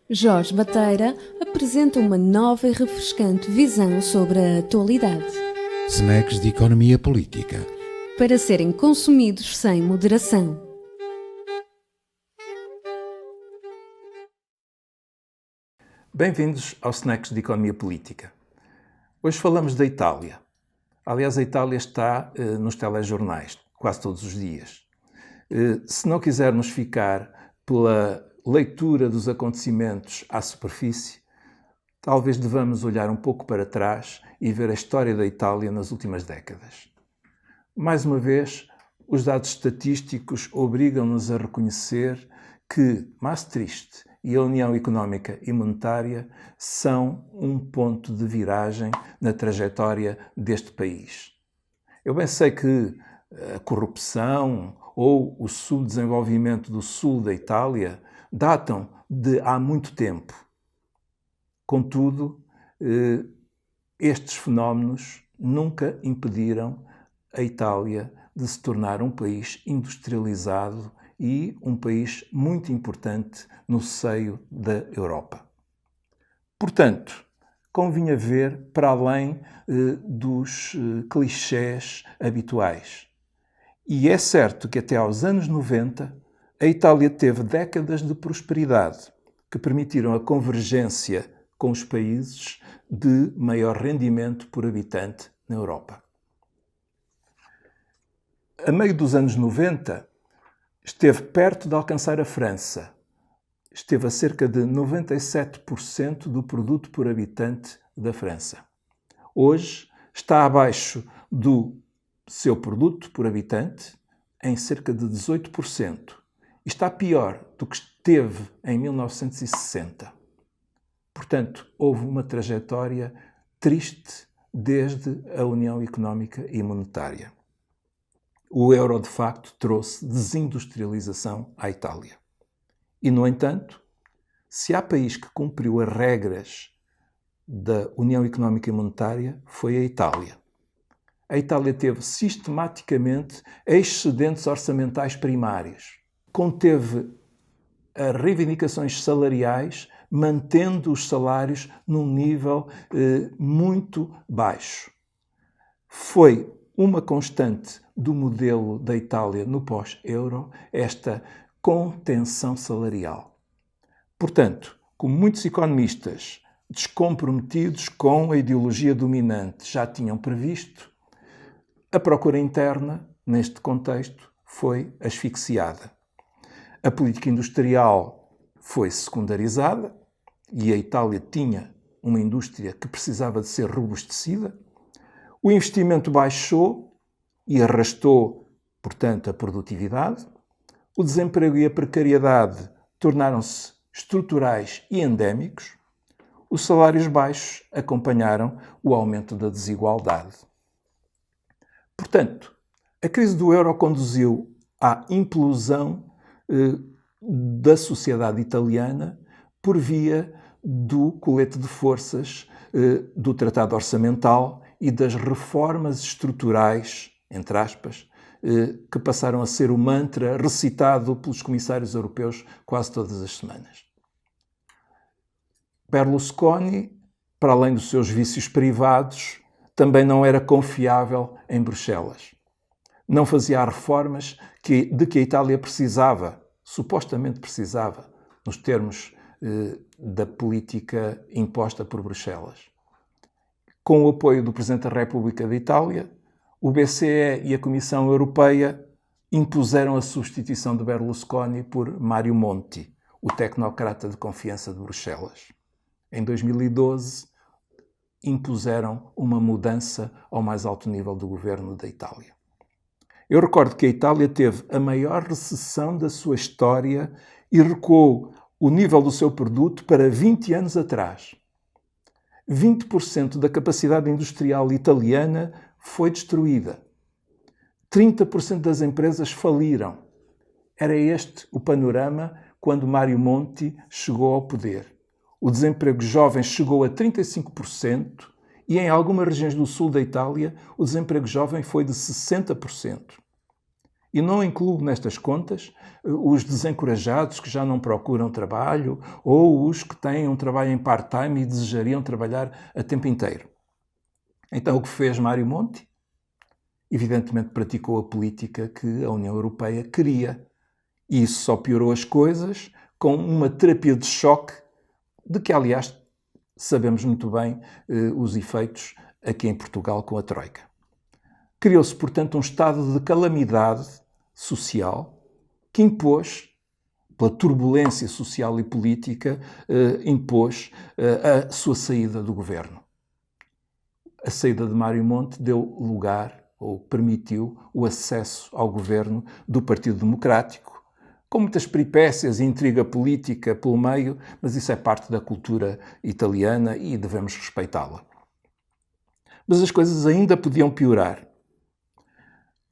Jorge Bateira apresenta uma nova e refrescante visão sobre a atualidade, Snacks de economia política. para serem consumidos sem moderação. Bem-vindos ao Snacks de Economia Política. Hoje falamos da Itália. Aliás, a Itália está nos telejornais quase todos os dias. Se não quisermos ficar pela leitura dos acontecimentos à superfície, talvez devamos olhar um pouco para trás e ver a história da Itália nas últimas décadas. Mais uma vez, os dados estatísticos obrigam-nos a reconhecer que Maastricht e a União Económica e Monetária são um ponto de viragem na trajetória deste país. Eu bem sei que a corrupção ou o subdesenvolvimento do sul da Itália datam de há muito tempo. Contudo, estes fenómenos nunca impediram a Itália de se tornar um país industrializado e um país muito importante no seio da Europa. Portanto, convinha ver para além dos clichés habituais. E é certo que até aos anos 90 a Itália teve décadas de prosperidade que permitiram a convergência com os países de maior rendimento por habitante na Europa. A meio dos anos 90, esteve perto de alcançar a França. Esteve a cerca de 97% do produto por habitante da França. Hoje está abaixo do seu produto por habitante em cerca de 18%. E está pior do que esteve em 1960. Portanto, houve uma trajetória triste desde a União Económica e Monetária. O euro, de facto, trouxe desindustrialização à Itália. E, no entanto, se há país que cumpriu as regras da União Económica e Monetária, foi a Itália. A Itália teve sistematicamente excedentes orçamentais primários. Conteve as reivindicações salariais, mantendo os salários num nível muito baixo. Foi uma constante do modelo da Itália no pós-euro, esta contenção salarial. Portanto, como muitos economistas descomprometidos com a ideologia dominante já tinham previsto, a procura interna, neste contexto, foi asfixiada. A política industrial foi secundarizada e a Itália tinha uma indústria que precisava de ser robustecida. O investimento baixou e arrastou, portanto, a produtividade. O desemprego e a precariedade tornaram-se estruturais e endémicos. Os salários baixos acompanharam o aumento da desigualdade. Portanto, a crise do euro conduziu à implosão da sociedade italiana por via do colete de forças do Tratado Orçamental e das reformas estruturais, entre aspas, que passaram a ser o mantra recitado pelos comissários europeus quase todas as semanas. Berlusconi, para além dos seus vícios privados, também não era confiável em Bruxelas. Não fazia as reformas de que a Itália precisava, supostamente precisava, nos termos da política imposta por Bruxelas. Com o apoio do Presidente da República da Itália, o BCE e a Comissão Europeia impuseram a substituição de Berlusconi por Mário Monti, o tecnocrata de confiança de Bruxelas. Em 2012, impuseram uma mudança ao mais alto nível do governo da Itália. Eu recordo que a Itália teve a maior recessão da sua história e recuou o nível do seu produto para 20 anos atrás. 20% da capacidade industrial italiana foi destruída. 30% das empresas faliram. Era este o panorama quando Mário Monti chegou ao poder. O desemprego jovem chegou a 35% e em algumas regiões do sul da Itália o desemprego jovem foi de 60%. E não incluo nestas contas os desencorajados que já não procuram trabalho ou os que têm um trabalho em part-time e desejariam trabalhar a tempo inteiro. Então, o que fez Mário Monti? Evidentemente praticou a política que a União Europeia queria. E isso só piorou as coisas com uma terapia de choque, de que, aliás, sabemos muito bem os efeitos aqui em Portugal com a Troika. Criou-se, portanto, um estado de calamidade social que impôs, pela turbulência social e política, impôs a sua saída do governo. A saída de Mário Monti deu lugar, ou permitiu, o acesso ao governo do Partido Democrático, com muitas peripécias e intriga política pelo meio, mas isso é parte da cultura italiana e devemos respeitá-la. Mas as coisas ainda podiam piorar.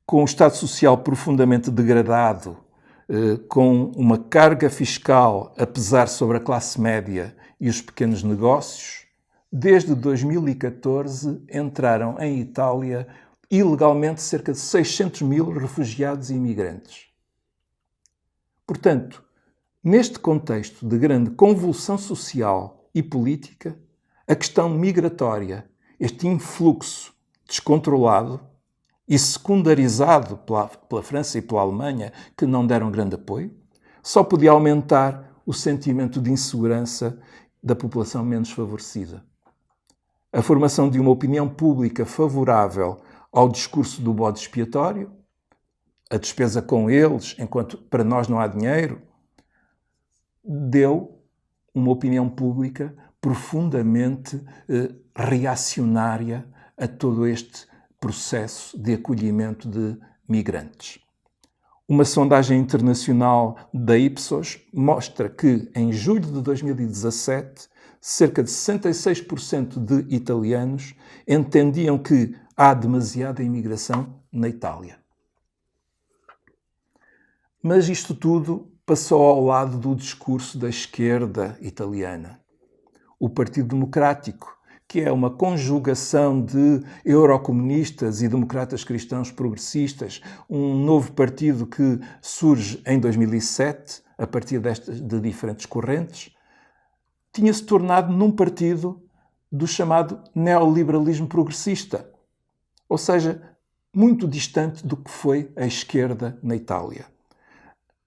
Com o Estado Social profundamente degradado, com uma carga fiscal a pesar sobre a classe média e os pequenos negócios, desde 2014 entraram em Itália ilegalmente cerca de 600 mil refugiados e imigrantes. Portanto, neste contexto de grande convulsão social e política, a questão migratória, este influxo descontrolado e secundarizado pela França e pela Alemanha, que não deram grande apoio, só podia aumentar o sentimento de insegurança da população menos favorecida. A formação de uma opinião pública favorável ao discurso do bode expiatório, a despesa com eles, enquanto para nós não há dinheiro, deu uma opinião pública profundamente reacionária a todo este processo de acolhimento de migrantes. Uma sondagem internacional da Ipsos mostra que, em julho de 2017, cerca de 66% de italianos entendiam que há demasiada imigração na Itália. Mas isto tudo passou ao lado do discurso da esquerda italiana. O Partido Democrático, que é uma conjugação de eurocomunistas e democratas cristãos progressistas, um novo partido que surge em 2007, a partir de diferentes correntes, tinha-se tornado num partido do chamado neoliberalismo progressista, ou seja, muito distante do que foi a esquerda na Itália.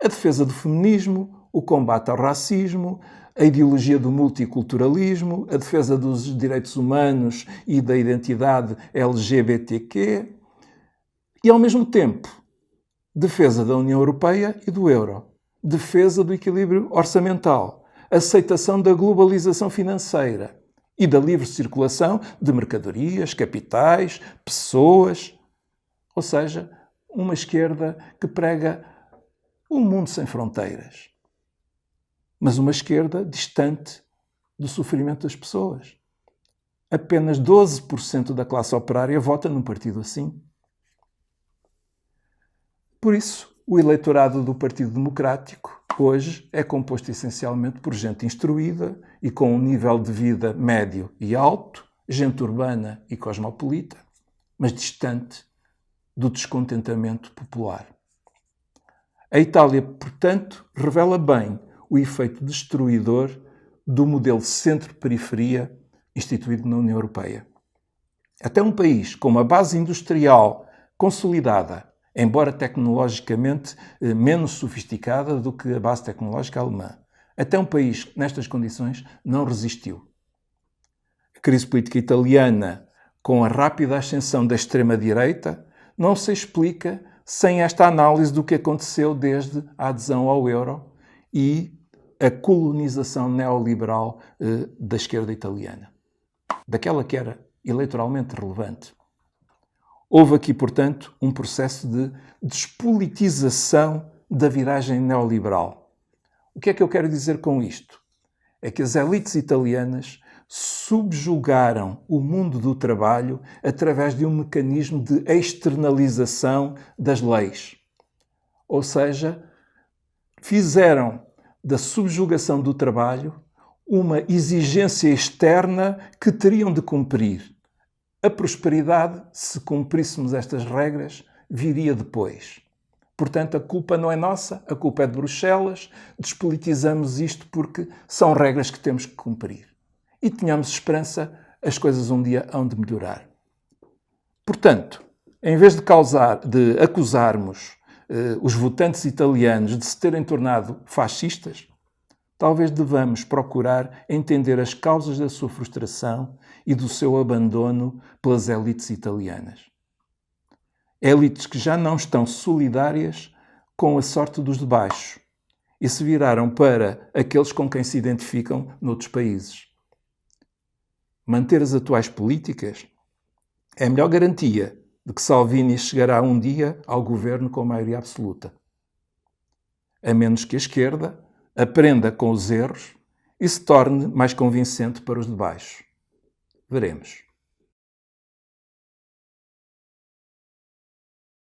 A defesa do feminismo, o combate ao racismo, a ideologia do multiculturalismo, a defesa dos direitos humanos e da identidade LGBTQ e, ao mesmo tempo, defesa da União Europeia e do euro, defesa do equilíbrio orçamental, aceitação da globalização financeira e da livre circulação de mercadorias, capitais, pessoas. Ou seja, uma esquerda que prega um mundo sem fronteiras. Mas uma esquerda distante do sofrimento das pessoas. Apenas 12% da classe operária vota num partido assim. Por isso, o eleitorado do Partido Democrático hoje é composto essencialmente por gente instruída e com um nível de vida médio e alto, gente urbana e cosmopolita, mas distante do descontentamento popular. A Itália, portanto, revela bem o efeito destruidor do modelo centro-periferia instituído na União Europeia. Até um país com uma base industrial consolidada, embora tecnologicamente menos sofisticada do que a base tecnológica alemã, até um país nestas condições não resistiu. A crise política italiana, com a rápida ascensão da extrema-direita, não se explica sem esta análise do que aconteceu desde a adesão ao euro e a colonização neoliberal da esquerda italiana, daquela que era eleitoralmente relevante. Houve aqui, portanto, um processo de despolitização da viragem neoliberal. O que é que eu quero dizer com isto? É que as elites italianas subjugaram o mundo do trabalho através de um mecanismo de externalização das leis. Ou seja, fizeram da subjugação do trabalho uma exigência externa que teriam de cumprir. A prosperidade, se cumpríssemos estas regras, viria depois. Portanto, a culpa não é nossa, a culpa é de Bruxelas, despolitizamos isto porque são regras que temos que cumprir. E tenhamos esperança, as coisas um dia hão de melhorar. Portanto, em vez de acusarmos os votantes italianos de se terem tornado fascistas, talvez devamos procurar entender as causas da sua frustração e do seu abandono pelas élites italianas. Élites que já não estão solidárias com a sorte dos de baixo e se viraram para aqueles com quem se identificam noutros países. Manter as atuais políticas é a melhor garantia de que Salvini chegará um dia ao governo com maioria absoluta. A menos que a esquerda aprenda com os erros e se torne mais convincente para os de baixo. Veremos.